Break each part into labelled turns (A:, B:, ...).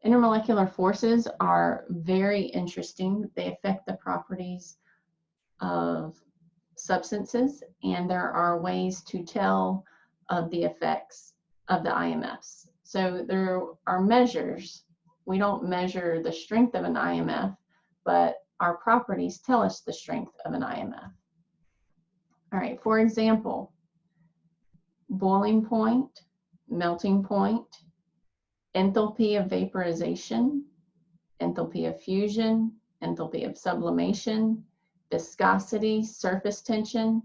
A: Intermolecular forces are very interesting. They affect the properties of substances, and there are ways to tell of the effects of the IMFs. So there are measures. We don't measure the strength of an IMF, but our properties tell us the strength of an IMF. All right, for example, boiling point, melting point, enthalpy of vaporization, enthalpy of fusion, enthalpy of sublimation, viscosity, surface tension.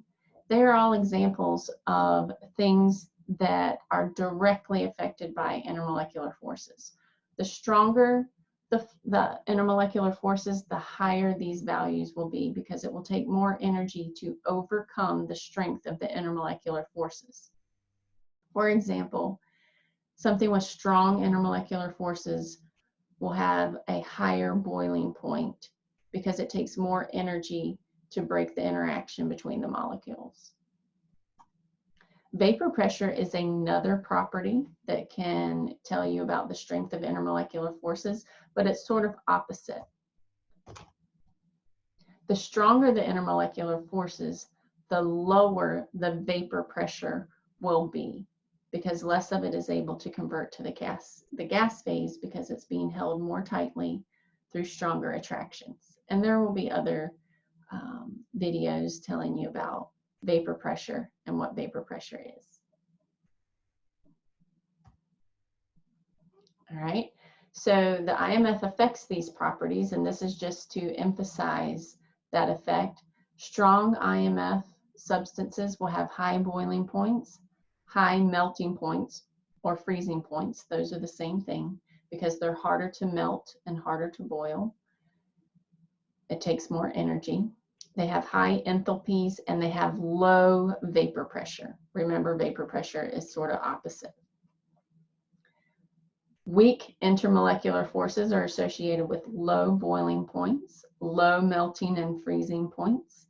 A: They are all examples of things that are directly affected by intermolecular forces. The stronger the intermolecular forces, the higher these values will be, because it will take more energy to overcome the strength of the intermolecular forces. For example, something with strong intermolecular forces will have a higher boiling point because it takes more energy to break the interaction between the molecules. Vapor pressure is another property that can tell you about the strength of intermolecular forces, but it's sort of opposite. The stronger the intermolecular forces, the lower the vapor pressure will be, because less of it is able to convert to the gas phase, because it's being held more tightly through stronger attractions. And there will be other videos telling you about vapor pressure and what vapor pressure is. All right, so the IMF affects these properties, and this is just to emphasize that effect. Strong IMF substances will have high boiling points, high melting points, or freezing points. Those are the same thing, because they're harder to melt and harder to boil. It takes more energy. They have high enthalpies, and they have low vapor pressure. Remember, vapor pressure is sort of opposite. Weak intermolecular forces are associated with low boiling points, low melting and freezing points.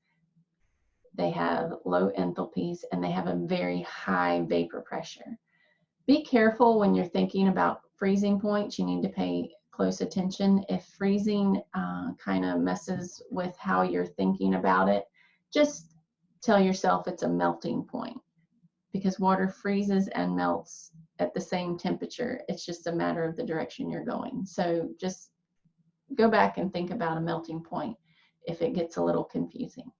A: They have low enthalpies, and they have a very high vapor pressure. Be careful when you're thinking about freezing points. You need to pay close attention. If freezing kind of messes with how you're thinking about it, just tell yourself it's a melting point, because water freezes and melts at the same temperature. It's just a matter of the direction you're going. So just go back and think about a melting point if it gets a little confusing.